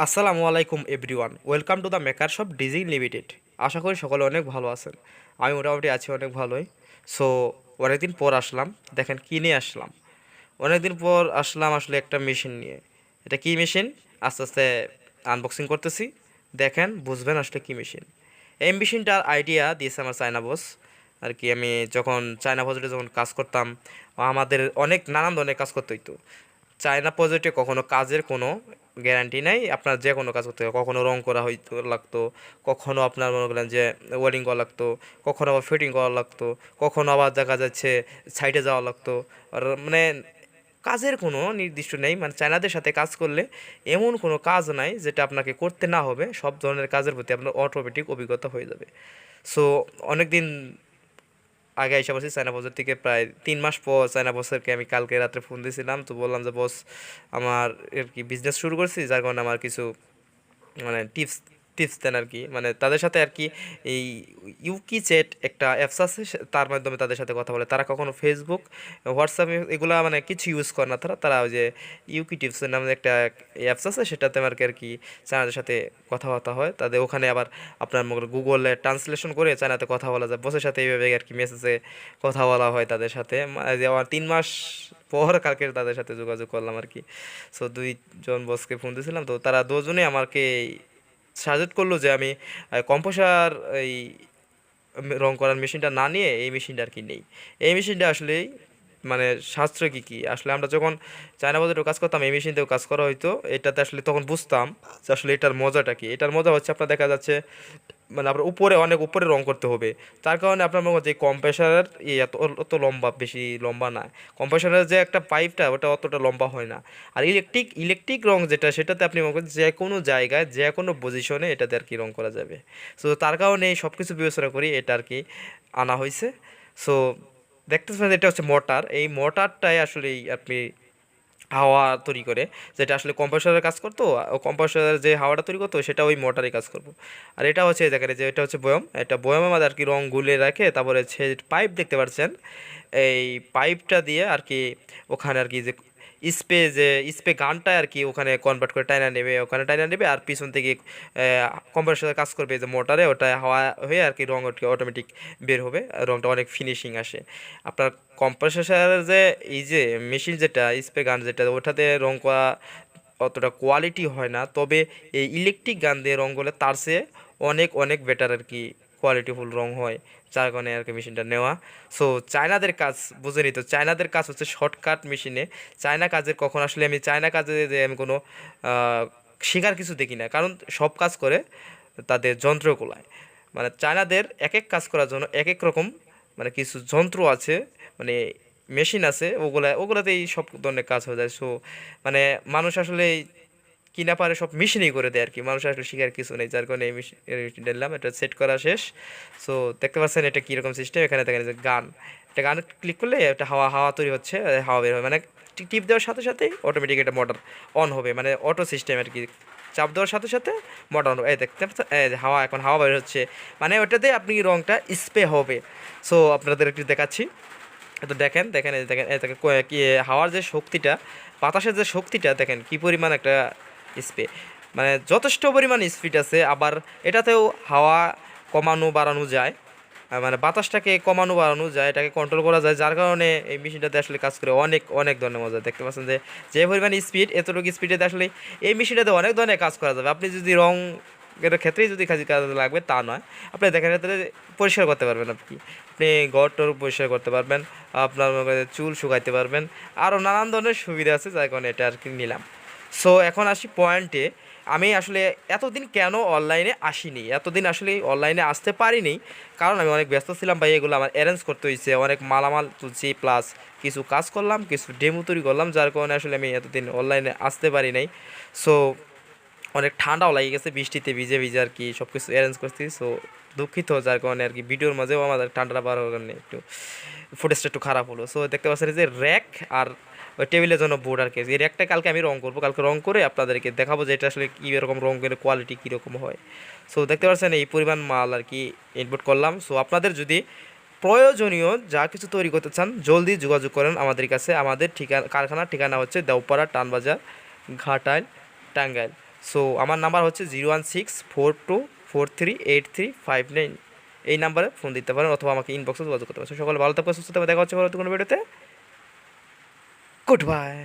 আসসালামু আলাইকুম everyone, welcome to the maker shop DG limited. আশা করি সকলে অনেক ভালো আছেন। আমি মোটামুটি আছি অনেক ভালোই। সো অনেকদিন পর আসলাম, দেখেন কী নিয়ে আসলাম। অনেকদিন পর আসলাম আসলে একটা মেশিন নিয়ে। এটা কী মেশিন আস্তে আস্তে আনবক্সিং করতেছি, দেখেন বুঝবেন আসলে কী মেশিন। এই মেশিনটার আইডিয়া দিয়েছে আমার চায়না বস আর কি। আমি যখন চায়না প্রজেক্টে যখন কাজ করতাম, আমাদের অনেক নানান ধরনের কাজ করতে হইতো। চায়না প্রজেক্টে কখনো কাজের কোনো গ্যারান্টি নাই, আপনার যে কোনো কাজ করতে হবে। কখনো রং করা হইতো লাগতো, কখনো আপনার মনে করেন যে ওয়েল্ডিং করা লাগতো, কখনো আবার ফিটিং করা লাগতো, কখনো আবার দেখা যাচ্ছে সাইডে যাওয়া লাগতো। আর মানে কাজের কোনো নির্দিষ্ট নেই, মানে চায়নাদের সাথে কাজ করলে এমন কোনো কাজ নাই যেটা আপনাকে করতে না হবে। সব ধরনের কাজের প্রতি আপনার অটোমেটিক অভিজ্ঞতা হয়ে যাবে। সো অনেক দিন আগে এসে বলছি চায়না বছর থেকে, প্রায় 3 মাস পর চায়না বছরকে আমি কালকে রাত্রে ফোন দিয়েছিলাম। তো বললাম যে বস, আমার আর কি বিজনেস শুরু করছি, যার কারণে আমার কিছু মানে টিপস টিপস দেন আর কি। মানে তাদের সাথে আর কি এই ইউকি চ্যাট একটা অ্যাপস আছে, তার মাধ্যমে তাদের সাথে কথা বলে। তারা কখনো ফেসবুক, হোয়াটসঅ্যাপ এগুলা মানে কিছু ইউজ করে না। তারা ওই যে ইউকি টিপসের নামে একটা অ্যাপস আছে, সেটাতে আর কি চায়নাদের সাথে কথাবার্তা হয়। তাদের ওখানে আবার আপনার গুগলে ট্রান্সলেশন করে চায়নাতে কথা বলা যায়। বসের সাথে এইভাবে আর কি মেসেজে কথা বলা হয় তাদের সাথে। যে আমার 3 মাস পর কালকে তাদের সাথে যোগাযোগ করলাম আর কি। সো দুইজন বসকে ফোন দিয়েছিলাম, তো তারা দুজনেই আমাকে সাজেস্ট করলো যে আমি কম্পোসার এই রং করার মেশিনটা না নিয়ে এই মেশিনটা আর কি নেই। এই মেশিনটা আসলেই মানে সাশ্রয় কী আসলে আমরা যখন চায়না বাজারেও কাজ করতাম, এই মেশিনতেও কাজ করা হইতো। এটাতে আসলে তখন বুঝতাম যে আসলে এটার মজাটা কি। এটার মজা হচ্ছে আপনার দেখা যাচ্ছে মানে আপনার উপরে অনেক উপরে রং করতে হবে। তার কারণে আপনার মনে হচ্ছে কম্প্রেসারের এত অত লম্বা, বেশি লম্বা না। কম্প্রেসারের যে একটা পাইপটা ওটা অতটা লম্বা হয় না। আর ইলেকট্রিক রং যেটা, সেটাতে আপনি মনে করেন যে কোনো জায়গায় যে কোনো পজিশনে এটাতে আর কি রং করা যাবে। সো তার কারণে এই সব কিছু বিবেচনা করি এটা আর কি আনা হয়েছে। সো দেখতেছেন এটা হচ্ছে মোটর। এই মোটরটাই আসলে আপনি হাওয়া তৈরি করে, যেটা আসলে কম্প্রেসরের কাজ করতো। কম্প্রেসরের যে হাওয়াটা তৈরি করতো সেটা ওই মোটরে কাজ করবো। আর এটা হচ্ছে দেখেন যে এটা হচ্ছে বয়ম, এটা বয়মের মধ্যে আর কি রং গুলে রাখে। তারপরে সে পাইপ দেখতে পাচ্ছেন, এই পাইপটা দিয়ে আর কি ওখানে আর কি যে স্প্রে গানটা আর কি ওখানে কনভার্ট করে টাইনা নেবে, ওখানে টাইনা নেবে। আর পিছন থেকে কম্প্রেসরের কাজ করবে যে মোটরে, ওটা হাওয়া হয়ে আর কি রং অটোমেটিক বের হবে, রংটা অনেক ফিনিশিং আসে। আপনার কম্প্রেসরের যে এই যে মেশিন যেটা স্প্রে গান যেটা, ওটাতে রং করা অতটা কোয়ালিটি হয় না। তবে এই ইলেকট্রিক গান দিয়ে রং করলে তার চেয়ে অনেক অনেক বেটার আর কি কোয়ালিটিফুল রং হয়, যার কারণে আর কি মেশিনটা নেওয়া। সো চায়নাদের কাজ বুঝেনি তো, চায়নাদের কাজ হচ্ছে শর্টকাট মেশিনে। চায়না কাজের কখন আসলে আমি চায়না কাজে যে আমি কোনো শেখার কিছু দেখি না, কারণ সব কাজ করে তাদের যন্ত্রগুলায়। মানে চায়নাদের এক এক কাজ করার জন্য এক এক রকম মানে কিছু যন্ত্র আছে, মানে মেশিন আছে, ওগুলাতেই সব ধরনের কাজ হয়ে যায়। সো মানে মানুষ আসলে কি না পারে সব মেশিনই করে দেয় আর কি। মানুষ আসলে শিখার কিছু নেই, যার কারণে এই মেশিনটা নিলাম। এটা সেট করা শেষ। সো দেখতে পাচ্ছেন এটা কীরকম সিস্টেম। এখানে দেখেন যে গান, এটা গান ক্লিক করলে একটা হাওয়া হাওয়া তৈরি হচ্ছে, হাওয়া বের হবে। মানে টিপ দেওয়ার সাথে সাথেই অটোমেটিক এটা মোটর অন হবে, মানে অটো সিস্টেম আর কি। চাপ দেওয়ার সাথে সাথে মোটর অন হবে। এই দেখতে পাচ্ছেন, এই যে হাওয়া, এখন হাওয়া বের হচ্ছে, মানে ওটাতে আপনি রংটা স্প্রে হবে। সো আপনাদের একটু দেখাচ্ছি। তো দেখেন দেখেন এই দেখেন, এই দেখেন কি হাওয়ার যে শক্তিটা, বাতাসের যে শক্তিটা, দেখেন কি পরিমাণ একটা স্পিড, মানে যথেষ্ট পরিমাণ স্পিড আছে। আবার এটাতেও হাওয়া কমানো বাড়ানো যায়, মানে বাতাসটাকে কমানো বাড়ানো যায়, এটাকে কন্ট্রোল করা যায়। যার কারণে এই মেশিনটাতে আসলে কাজ করে অনেক অনেক ধরনের মজা। দেখতে পাচ্ছেন যে যে পরিমাণ স্পিড, এতটুকু স্পিডেতে আসলে এই মেশিনটাতে অনেক ধরনের কাজ করা যাবে। আপনি যদি রং এর ক্ষেত্রেই যদি কাজ লাগবে তা নয়, আপনি দেখেন এটাতে পরিষ্কার করতে পারবেন। আপনি ঘর টর পরিষ্কার করতে পারবেন, আপনার মনে করেন চুল শুকাইতে পারবেন, আরও নানান ধরনের সুবিধা আছে, যার কারণে এটা আর কি নিলাম। সো এখন আসি পয়েন্টে। আমি আসলে এতদিন কেন অনলাইনে আসিনি, এতদিন আসলে অনলাইনে আসতে পারিনি, কারণ আমি অনেক ব্যস্ত ছিলাম ভাই। এগুলো আমার অ্যারেঞ্জ করতে হয়েছে, অনেক মালামাল তুলছি, প্লাস কিছু কাজ করলাম, কিছু ডেমো তৈরি করলাম, যার কারণে আসলে আমি এতদিন অনলাইনে আসতে পারি নাই। সো অনেক ঠান্ডাও লাগে গেছে, বৃষ্টিতে ভিজে ভিজে আর কি সব কিছু অ্যারেঞ্জ করছি। সো দুঃখিত, যার কারণে আর কি ভিডিওর মাঝেও আমাদের ঠান্ডাটা বার হওয়ার কারণে একটু ফুটেজটা একটু খারাপ হলো। সো দেখতে পাচ্ছেন যে র্যাক আর ওই টেবিলের জন্য বোর্ড আর কি। এই র্যাকটা কালকে আমি রং করবো, কালকে রং করে আপনাদেরকে দেখাবো যে এটা আসলে কী এরকম রং করে কোয়ালিটি কীরকম হয়। সো দেখতে পাচ্ছেন এই পরিমাণ মাল আর কি ইনপুট করলাম। সো আপনাদের যদি প্রয়োজনীয় যা কিছু তৈরি করতে চান, জলদি যোগাযোগ করেন আমাদের কাছে। আমাদের কারখানার ঠিকানা হচ্ছে দেওপাড়া টানবাজার, ঘাটাইল, টাঙ্গাইল। সো আমার নাম্বার হচ্ছে 01642438359। এই নাম্বারে ফোন দিতে পারেন অথবা আমাকে ইনবক্সে যোগাযোগ করতে পারেন। সকলে ভালো থাকবে, সুস্থ থাকবে, দেখা হচ্ছে পরবর্তী কোনো ভিডিওতে। Good bye.